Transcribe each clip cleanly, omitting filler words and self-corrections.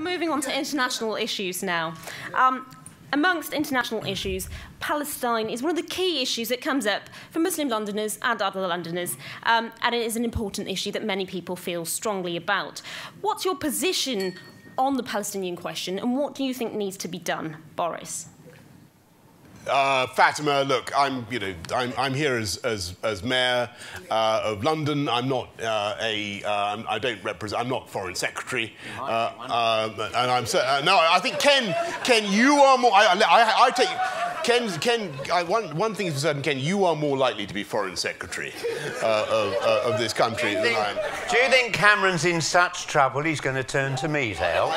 Moving on to international issues now. Amongst international issues, Palestine is one of the key issues that comes up for Muslim Londoners and other Londoners, and it is an important issue that many people feel strongly about. What's your position on the Palestinian question, and what do you think needs to be done, Boris? Fatima, look, I'm here as mayor of London. I'm not I don't represent. I'm not foreign secretary, and I'm no. I think Ken, you are more. I take. Ken, one thing is for certain, Ken, you are more likely to be foreign secretary of this country than I am. Do you think Cameron's in such trouble he's going to turn to me to help?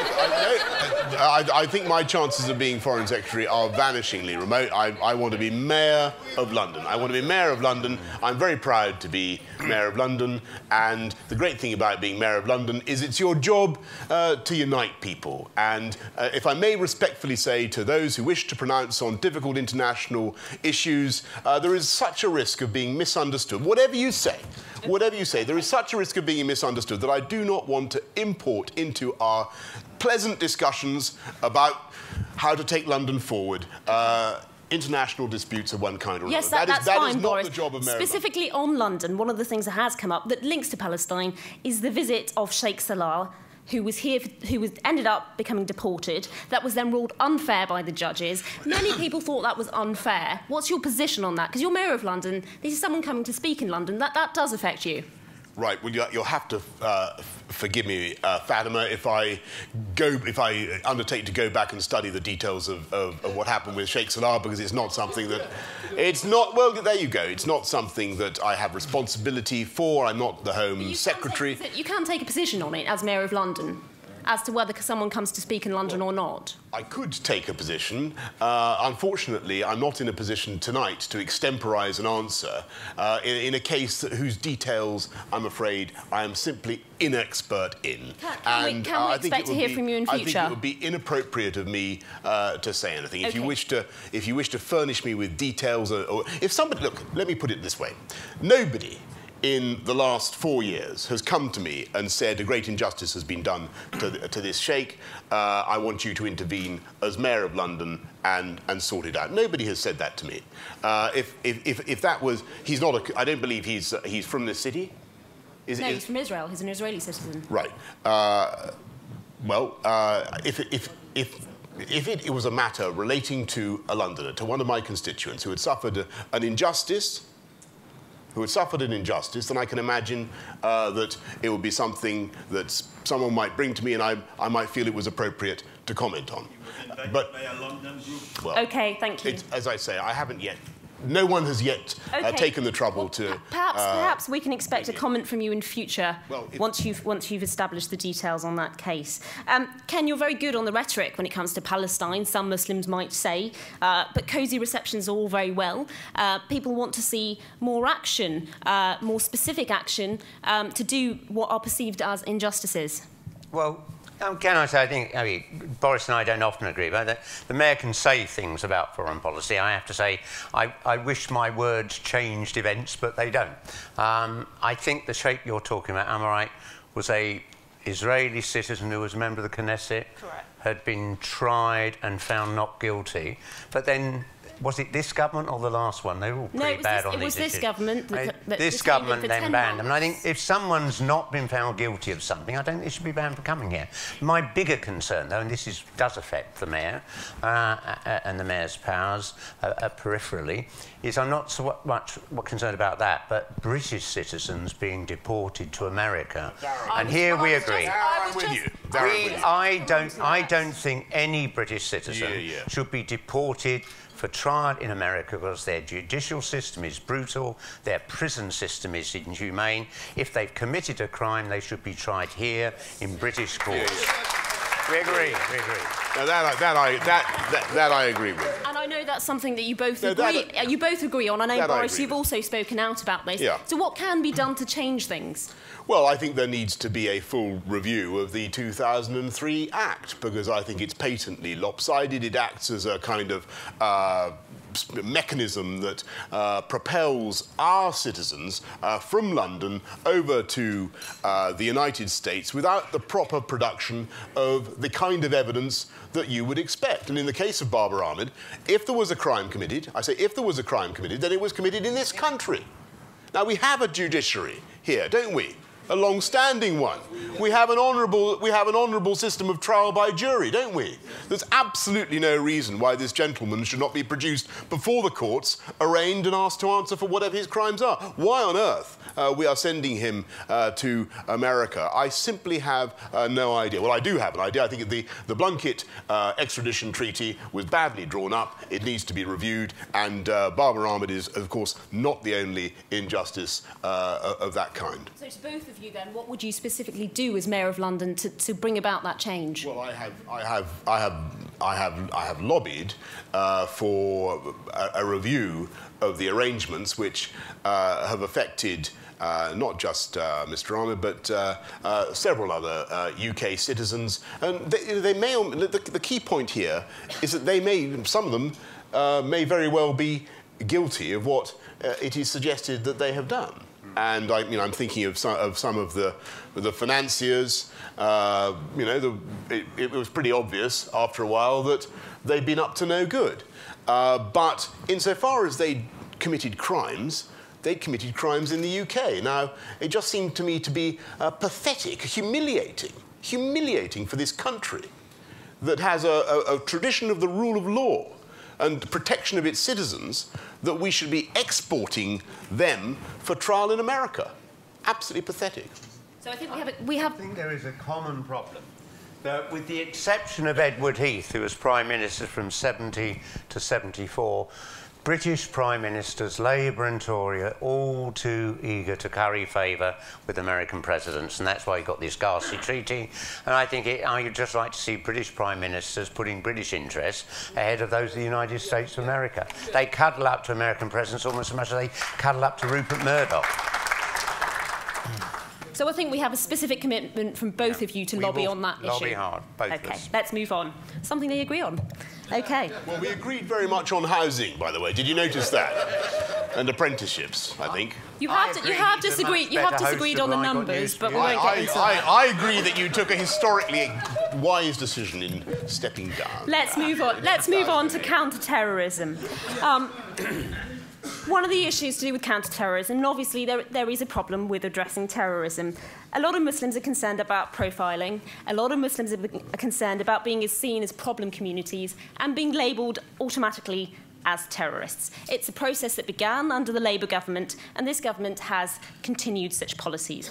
I think my chances of being foreign secretary are vanishingly remote. I want to be mayor of London. I want to be mayor of London. I'm very proud to be mayor of London, and the great thing about being mayor of London is it's your job to unite people. And if I may respectfully say to those who wish to pronounce on difficult international issues, there is such a risk of being misunderstood. Whatever you say, there is such a risk of being misunderstood that I do not want to import into our pleasant discussions about how to take London forward international disputes of one kind or another. Yes, that's fine, is not Boris. the job of Mayor Specifically on London, one of the things that has come up that links to Palestine is the visit of Sheikh Salah, who was here, ended up becoming deported. That was then ruled unfair by the judges. Many people thought that was unfair. What's your position on that? Because you're mayor of London. This is someone coming to speak in London. That does affect you. Right. Well, you'll have to forgive me, Fatima, if I undertake to go back and study the details of what happened with Sheikh Salah, because it's not something that well, there you go. It's not something that I have responsibility for. I'm not the Home Secretary. You can take a position on it as mayor of London, as to whether someone comes to speak in London or not. I could take a position. Unfortunately, I'm not in a position tonight to extemporise an answer in a case whose details, I'm afraid, I am simply inexpert in. Can we expect to hear from you in future? I think it would be inappropriate of me to say anything. Okay. If you wish to furnish me with details, or if somebody, look, let me put it this way: nobody in the last 4 years has come to me and said a great injustice has been done to this sheikh. I want you to intervene as mayor of London and sort it out. Nobody has said that to me. If that was, he's not a, I don't believe he's from this city. No, he's from Israel. He's an Israeli citizen. Right. If it was a matter relating to a Londoner, to one of my constituents who had suffered an injustice, then I can imagine that it would be something that someone might bring to me and I might feel it was appropriate to comment on. But, well, OK, thank you. As I say, I haven't yet. No one has yet taken the trouble to... Perhaps we can expect a comment from you in future, once you've established the details on that case. Ken, you're very good on the rhetoric when it comes to Palestine, some Muslims might say, but cosy receptions are all very well. People want to see more action, more specific action, to do what are perceived as injustices. Well, can I say, I mean, Boris and I don't often agree, but the mayor can say things about foreign policy. I have to say, I wish my words changed events, but they don't. I think the sheikh you're talking about, am I right, was a Israeli citizen who was a member of the Knesset. Correct. Had been tried and found not guilty, but then... Was it this government or the last one? They were all pretty bad on these issues. It was this government this government then banned them. And I think if someone's not been found guilty of something, I don't think they should be banned from coming here. My bigger concern, though, and this does affect the mayor and the mayor's powers peripherally, is I'm not so much concerned about that, but British citizens being deported to America. And here we agree. I don't think any British citizen should be deported for trial in America because their judicial system is brutal, their prison system is inhumane. If they've committed a crime, they should be tried here in British courts. We agree. Now that I agree with. And I know that's something that you both agree. You both agree on. I know, Boris, you've also spoken out about this. Yeah. So what can be done to change things? Well, I think there needs to be a full review of the 2003 Act, because I think it's patently lopsided. It acts as a kind of mechanism that propels our citizens from London over to the United States without the proper production of the kind of evidence that you would expect. And in the case of Barbara Ahmed, if there was a crime committed, I say if there was a crime committed, then it was committed in this country. Now, we have a judiciary here, don't we? A long-standing one. We have an honourable system of trial by jury, don't we? There's absolutely no reason why this gentleman should not be produced before the courts, arraigned and asked to answer for whatever his crimes are. Why on earth we are sending him to America? I simply have no idea. Well, I do have an idea. I think the Blunkett extradition treaty was badly drawn up. It needs to be reviewed, and Barbara Ahmed is, of course, not the only injustice of that kind. So to both of you then, what would you specifically do as Mayor of London to bring about that change? Well, I have lobbied for a review of the arrangements which have affected not just Mr. Ahmed, but several other UK citizens. And they may, the key point here is that they may, some of them may very well be guilty of what it is suggested that they have done. And I'm thinking of some of the financiers. It was pretty obvious after a while that they'd been up to no good. But insofar as they committed crimes, they committed crimes in the UK. Now, it just seemed to me to be pathetic, humiliating for this country that has a tradition of the rule of law and protection of its citizens, that we should be exporting them for trial in America. Absolutely pathetic. So I think I think there is a common problem. That with the exception of Edward Heath, who was Prime Minister from 70 to 74, British Prime Ministers, Labour and Tory, are all too eager to curry favour with American presidents, and that's why you got this ghastly treaty. And I think I would just like to see British Prime Ministers putting British interests ahead of those of the United States of America. They cuddle up to American presidents almost as much as they cuddle up to Rupert Murdoch. So I think we have a specific commitment from both of you to lobby on that issue. Lobby hard, both of us. Okay, let's move on. Something they agree on. Okay. Well, we agreed very much on housing, by the way. Did you notice that? And apprenticeships, I think. You have disagreed on the numbers, but we won't get into that. I agree that you took a historically wise decision in stepping down. Let's move on. Let's move on to counter-terrorism. One of the issues to do with counter-terrorism, and obviously there is a problem with addressing terrorism. A lot of Muslims are concerned about profiling. A lot of Muslims are concerned about being seen as problem communities and being labelled automatically as terrorists. It's a process that began under the Labour government, and this government has continued such policies.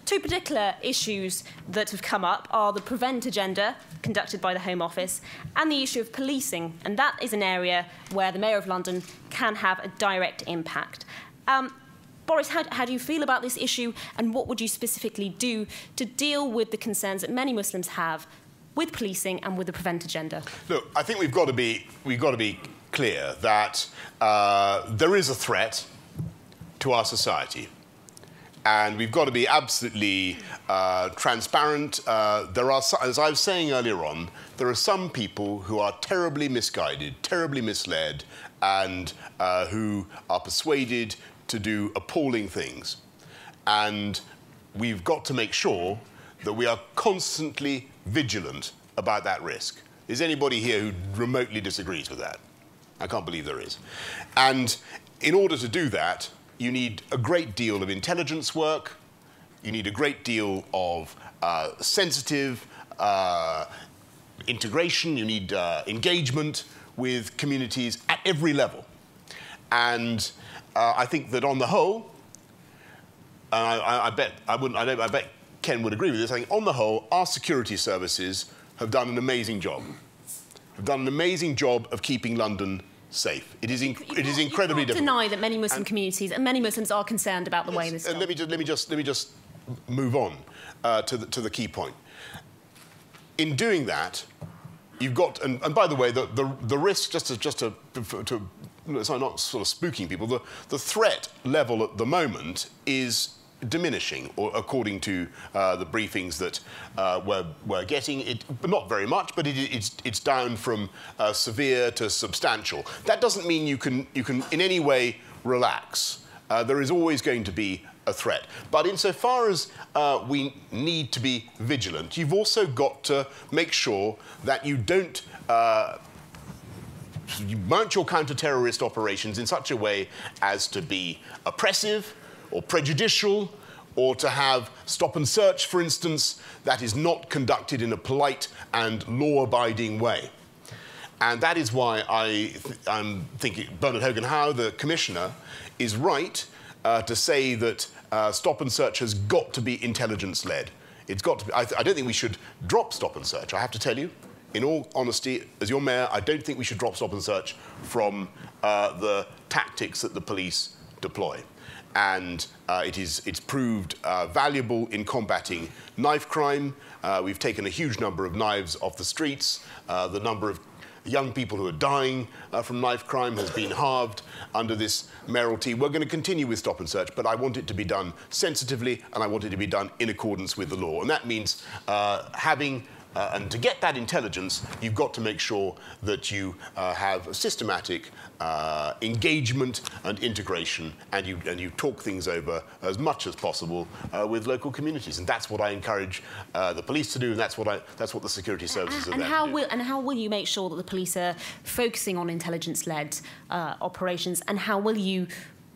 Two particular issues that have come up are the Prevent agenda, conducted by the Home Office, and the issue of policing, and that is an area where the Mayor of London can have a direct impact. Boris, how do you feel about this issue, and what would you specifically do to deal with the concerns that many Muslims have with policing and with the Prevent agenda? Look, I think we've got to be clear that there is a threat to our society. And we've got to be absolutely transparent. There are, as I was saying earlier on, there are some people who are terribly misguided, terribly misled, and who are persuaded to do appalling things. And we've got to make sure that we are constantly vigilant about that risk. Is anybody here who remotely disagrees with that? I can't believe there is. And in order to do that, you need a great deal of intelligence work. You need a great deal of sensitive integration. You need engagement with communities at every level. And I think that on the whole, I bet Ken would agree with this. I think on the whole, our security services have done an amazing job. Have done an amazing job of keeping London safe. It is incredibly difficult. Deny that many Muslim communities and many Muslims are concerned about the way this. Let me just move on to the key point. In doing that, you've got, and by the way, the risk, just to so I'm not sort of spooking people, the threat level at the moment is diminishing, or according to the briefings that we're getting. But not very much, but it's down from severe to substantial. That doesn't mean you can in any way relax. There is always going to be a threat. But insofar as we need to be vigilant, you've also got to make sure that you don't you mount your counter-terrorist operations in such a way as to be oppressive or prejudicial, or to have stop and search, for instance, that is not conducted in a polite and law-abiding way. And that is why I'm thinking Bernard Hogan-Howe, the Commissioner, is right to say that stop and search has got to be intelligence-led. It's got to be. I don't think we should drop stop and search, I have to tell you. In all honesty, as your mayor, I don't think we should drop stop and search from the tactics that the police deploy. And it's proved valuable in combating knife crime. We've taken a huge number of knives off the streets. The number of young people who are dying from knife crime has been halved under this mayoralty. We're going to continue with stop and search, but I want it to be done sensitively, and I want it to be done in accordance with the law. And that means and to get that intelligence, you've got to make sure that you have a systematic engagement and integration, and you talk things over as much as possible with local communities. And that's what I encourage the police to do, and that's what the security services are there to do. And how will you make sure that the police are focusing on intelligence-led operations, and how will you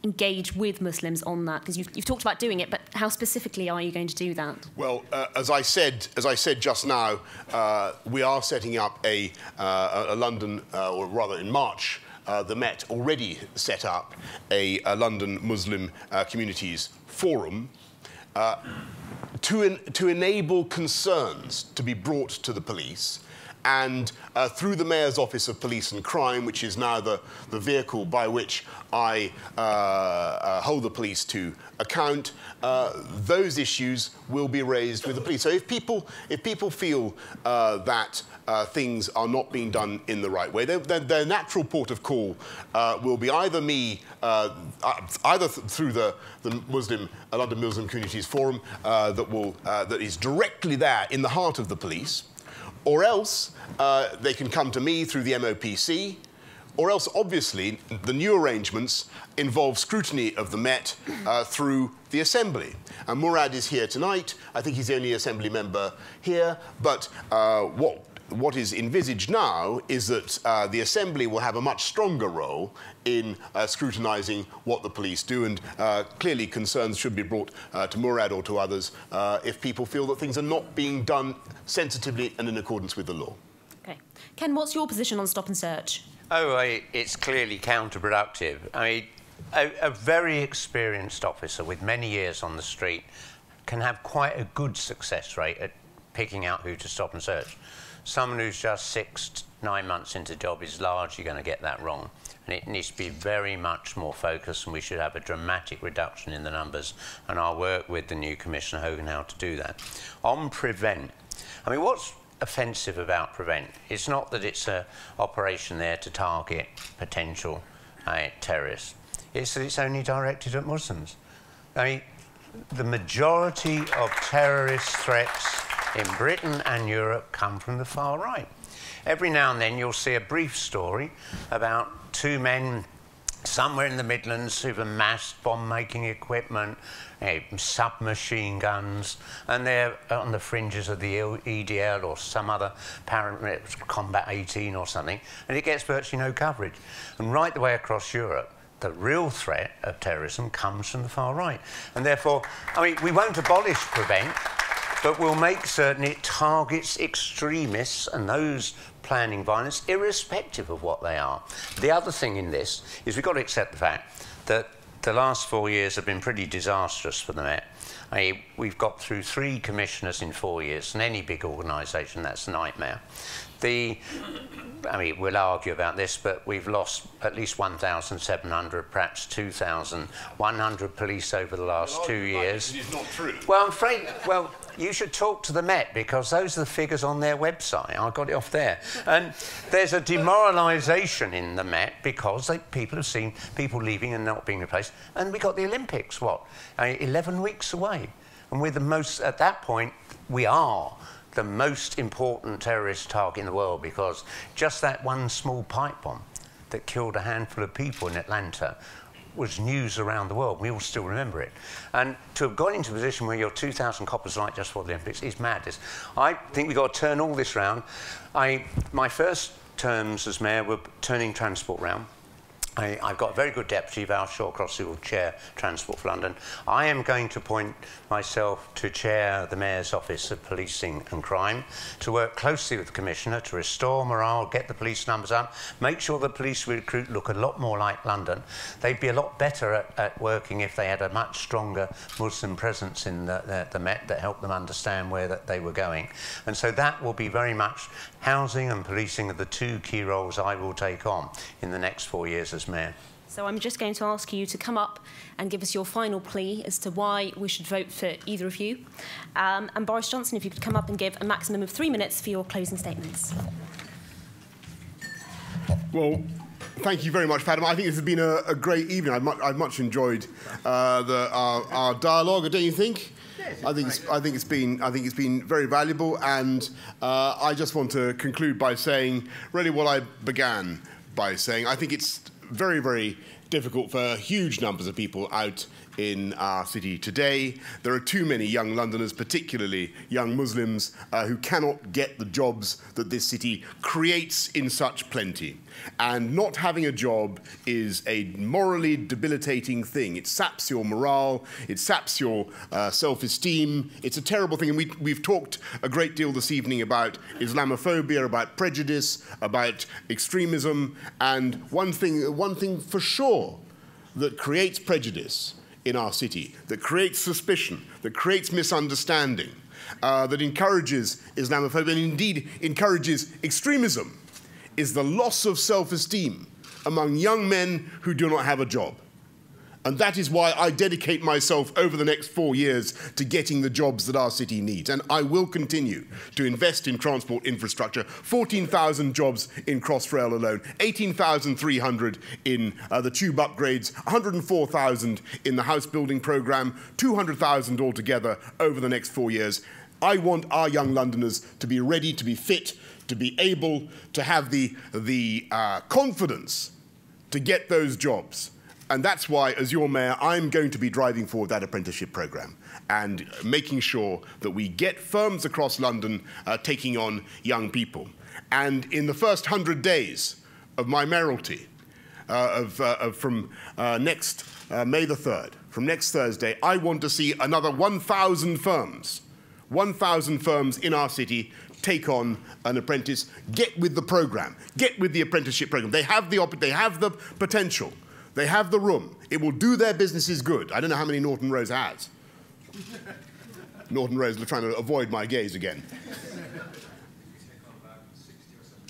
engage with Muslims on that? Because you've talked about doing it, but how specifically are you going to do that? Well, as I said just now, we are setting up a London, or rather in March, the Met already set up a London Muslim Communities Forum to enable concerns to be brought to the police. And through the Mayor's Office of Police and Crime, which is now the vehicle by which I hold the police to account, those issues will be raised with the police. So if people feel that things are not being done in the right way, their natural port of call will be either me, either through the London Muslim Communities Forum that is directly there in the heart of the police, or else they can come to me through the MOPC, or else, obviously, the new arrangements involve scrutiny of the Met through the Assembly. And Murad is here tonight. I think he's the only Assembly member here. But what is envisaged now is that the Assembly will have a much stronger role in scrutinising what the police do, and clearly concerns should be brought to Murad or to others if people feel that things are not being done sensitively and in accordance with the law. OK. Ken, what's your position on stop and search? Oh, it's clearly counterproductive. I mean, a very experienced officer with many years on the street can have quite a good success rate at picking out who to stop and search. Someone who's just 6 to 9 months into the job is largely going to get that wrong. And it needs to be very much more focused, and we should have a dramatic reduction in the numbers. And I'll work with the new Commissioner Hogan-Howe to do that. On prevent, I mean, what's offensive about prevent? It's not that it's an operation there to target potential terrorists. It's that it's only directed at Muslims. I mean, the majority of terrorist threats in Britain and Europe come from the far right. Every now and then you'll see a brief story about 2 men somewhere in the Midlands who've amassed bomb-making equipment, submachine guns, and they're on the fringes of the EDL or some other Combat 18 or something, and it gets virtually no coverage. And right the way across Europe, the real threat of terrorism comes from the far right. And therefore, I mean, we won't abolish prevent, but we'll make certain it targets extremists and those planning violence, irrespective of what they are. The other thing in this is we've got to accept the fact that the last 4 years have been pretty disastrous for the Met. We've got through 3 commissioners in 4 years, and any big organisation, that's a nightmare. We'll argue about this, but we've lost at least 1,700, perhaps 2,100 police over the last 2 years. It is not true. Well, I'm afraid, well, you should talk to the Met, because those are the figures on their website. I got it off there. And there's a demoralisation in the Met because people have seen people leaving and not being replaced. And we got the Olympics, 11 weeks away. And we're the most, at that point, we are the most important terrorist target in the world, because just that one small pipe bomb that killed a handful of people in Atlanta was news around the world. We all still remember it. And to have got into a position where you're 2,000 coppers light just for the Olympics is madness. I think we've got to turn all this round. My first terms as mayor were turning transport round. I've got a very good deputy, Val Shawcross, who will chair Transport for London. I am going to appoint myself to chair the Mayor's Office of Policing and Crime, to work closely with the Commissioner to restore morale, get the police numbers up, make sure the police we recruit look a lot more like London. They'd be a lot better at working if they had a much stronger Muslim presence in the Met that helped them understand where they were going. And so that will be very much housing and policing are the two key roles I will take on in the next 4 years as Mayor. So I'm just going to ask you to come up and give us your final plea as to why we should vote for either of you. And Boris Johnson, if you could come up and give a maximum of 3 minutes for your closing statements. Well, thank you very much, Padma. I think this has been a great evening. I've much enjoyed our dialogue, don't you think? I think it's been very valuable, and I just want to conclude by saying really what I began by saying. I think it's very, very difficult for huge numbers of people out in our city today. There are too many young Londoners, particularly young Muslims, who cannot get the jobs that this city creates in such plenty. And not having a job is a morally debilitating thing. It saps your morale, it saps your self-esteem. It's a terrible thing. And we've talked a great deal this evening about Islamophobia, about prejudice, about extremism. And one thing for sure that creates prejudice in our city, that creates suspicion, that creates misunderstanding, that encourages Islamophobia and indeed encourages extremism, is the loss of self-esteem among young men who do not have a job. And that is why I dedicate myself over the next 4 years to getting the jobs that our city needs. And I will continue to invest in transport infrastructure, 14,000 jobs in Crossrail alone, 18,300 in the tube upgrades, 104,000 in the house building programme, 200,000 altogether over the next 4 years. I want our young Londoners to be ready, to be fit, to be able to have the confidence to get those jobs. And that's why, as your mayor, I'm going to be driving forward that apprenticeship programme and making sure that we get firms across London taking on young people. And in the first 100 days of my mayoralty, from next May the 3rd, from next Thursday, I want to see another 1,000 firms in our city take on an apprentice, get with the programme, get with the apprenticeship programme. They have the potential. They have the room. It will do their businesses good. I don't know how many Norton Rose has. Norton Rose, trying to avoid my gaze again.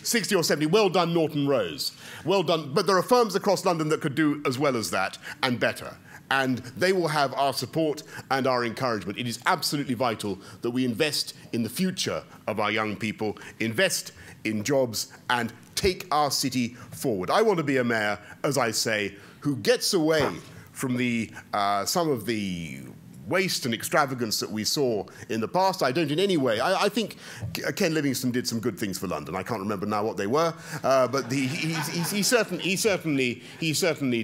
60 or 70. Well done, Norton Rose. Well done. But there are firms across London that could do as well as that and better. And they will have our support and our encouragement. It is absolutely vital that we invest in the future of our young people, invest in jobs, and take our city forward. I want to be a mayor, as I say, who gets away from some of the waste and extravagance that we saw in the past. I don't in any way. I think Ken Livingstone did some good things for London. I can't remember now what they were, but he certainly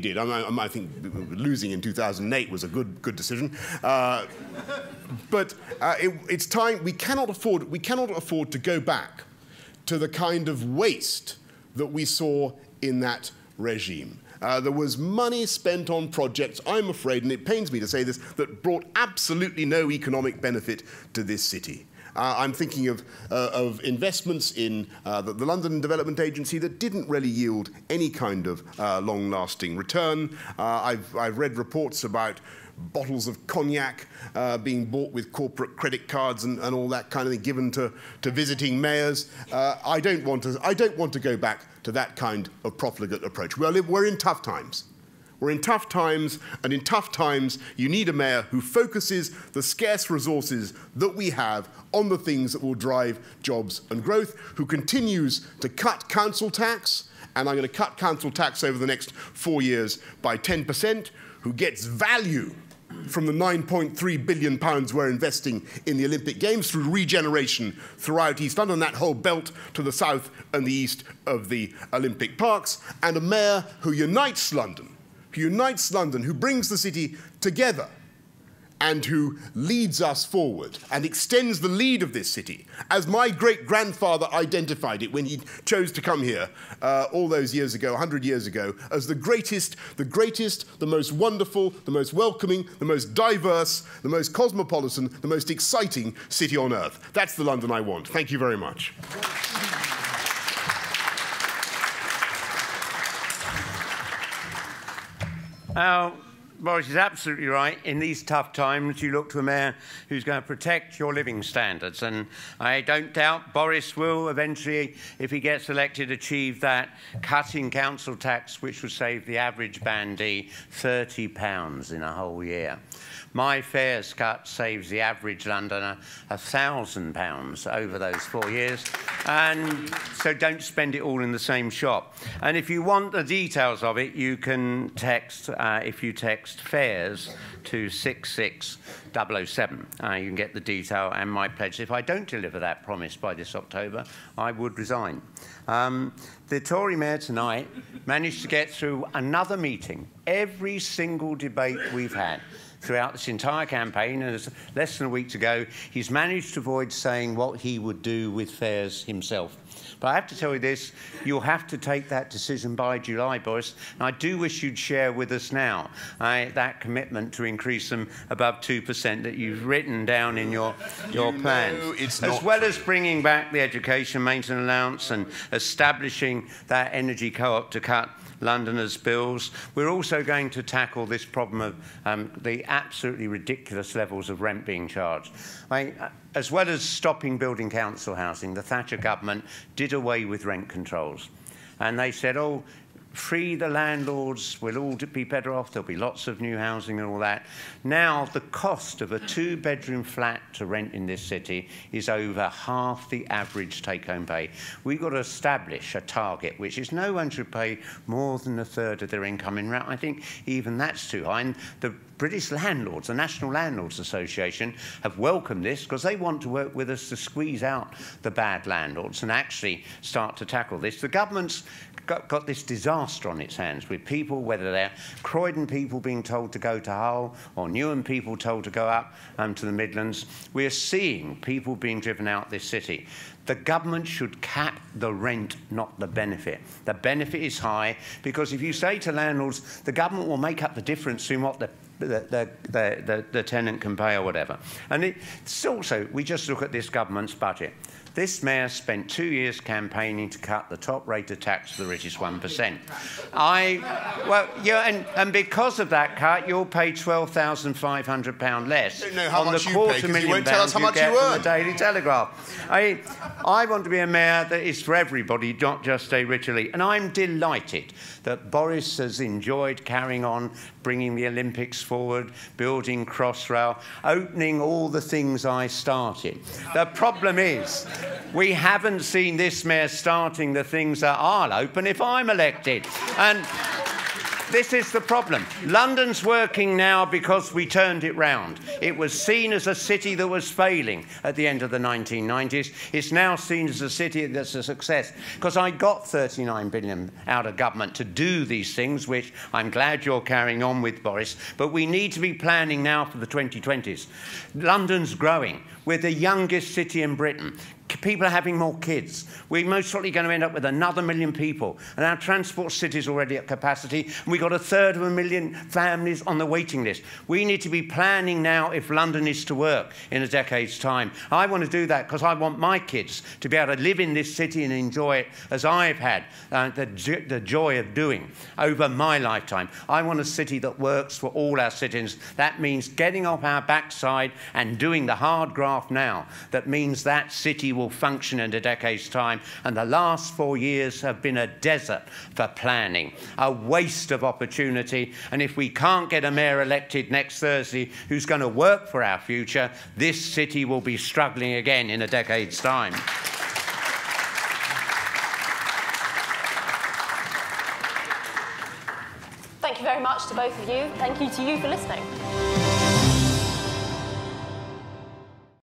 did. I think losing in 2008 was a good decision. But it's time. We cannot afford to go back to the kind of waste that we saw in that regime. There was money spent on projects, I'm afraid, and it pains me to say this, that brought absolutely no economic benefit to this city. I'm thinking of investments in the London Development Agency that didn't really yield any kind of long-lasting return. I've read reports about bottles of cognac being bought with corporate credit cards and all that kind of thing given to visiting mayors. I don't want to go back to that kind of profligate approach. We're in tough times. We're in tough times, and in tough times, you need a mayor who focuses the scarce resources that we have on the things that will drive jobs and growth, who continues to cut council tax, and I'm going to cut council tax over the next 4 years by 10%, who gets value from the £9.3 billion we're investing in the Olympic Games through regeneration throughout East London, that whole belt to the south and the east of the Olympic Parks, and a mayor who unites London, who brings the city together and who leads us forward and extends the lead of this city, as my great-grandfather identified it when he chose to come here all those years ago, 100 years ago, as the greatest, the most wonderful, the most welcoming, the most diverse, the most cosmopolitan, the most exciting city on earth. That's the London I want. Thank you very much. Boris is absolutely right. In these tough times, you look to a mayor who's going to protect your living standards. And I don't doubt Boris will eventually, if he gets elected, achieve that, cutting council tax, which would save the average bandee £30 in a whole year. My fares cut saves the average Londoner £1,000 over those 4 years. And so don't spend it all in the same shop. And if you want the details of it, you can text, if you text fares to 66007. You can get the detail and my pledge. If I don't deliver that promise by this October, I would resign. The Tory mayor tonight managed to get through another meeting, every single debate we've had throughout this entire campaign, and there's less than a week to go, he's managed to avoid saying what he would do with fares himself. But I have to tell you this, you'll have to take that decision by July, Boris, and I do wish you'd share with us now that commitment to increase them above 2% that you've written down in your plans. As well as bringing back the education maintenance allowance and establishing that energy co-op to cut Londoners' bills, we're also going to tackle this problem of the absolutely ridiculous levels of rent being charged. As well as stopping building council housing, the Thatcher government did away with rent controls. And they said, oh, free the landlords, we'll all be better off, there'll be lots of new housing and all that. Now, the cost of a two-bedroom flat to rent in this city is over half the average take-home pay. We've got to establish a target, which is no one should pay more than a third of their income in rent. I think even that's too high. And the British landlords, the National Landlords Association, have welcomed this because they want to work with us to squeeze out the bad landlords and actually start to tackle this. The government's got this disaster on its hands with people, whether they're Croydon people being told to go to Hull or Newham people told to go up to the Midlands. We're seeing people being driven out this city. The government should cap the rent, not the benefit. The benefit is high because if you say to landlords, the government will make up the difference between what the tenant can pay or whatever. And it's also, we just look at this government's budget. This mayor spent 2 years campaigning to cut the top rate of tax for the richest 1%. And because of that cut, you'll pay £12,500 less on the £250,000 you get from the Daily Telegraph. I want to be a mayor that is for everybody, not just a rich elite. And I'm delighted that Boris has enjoyed carrying on, bringing the Olympics forward, building Crossrail, opening all the things I started. The problem is, we haven't seen this mayor starting the things that I'll open if I'm elected. And this is the problem. London's working now because we turned it round. It was seen as a city that was failing at the end of the 1990s. It's now seen as a city that's a success because I got £39 billion out of government to do these things, which I'm glad you're carrying on with, Boris. But we need to be planning now for the 2020s. London's growing. We're the youngest city in Britain. People are having more kids. We're most likely going to end up with another 1 million people. And our transport city's already at capacity. And we've got 1/3 families on the waiting list. We need to be planning now if London is to work in a decade's time. I want to do that because I want my kids to be able to live in this city and enjoy it as I've had the joy of doing over my lifetime. I want a city that works for all our citizens. That means getting off our backside and doing the hard graft now. That means that city will function in a decade's time, and the last 4 years have been a desert for planning, a waste of opportunity. And if we can't get a mayor elected next Thursday who's going to work for our future, this city will be struggling again in a decade's time. Thank you very much to both of you. Thank you to you for listening.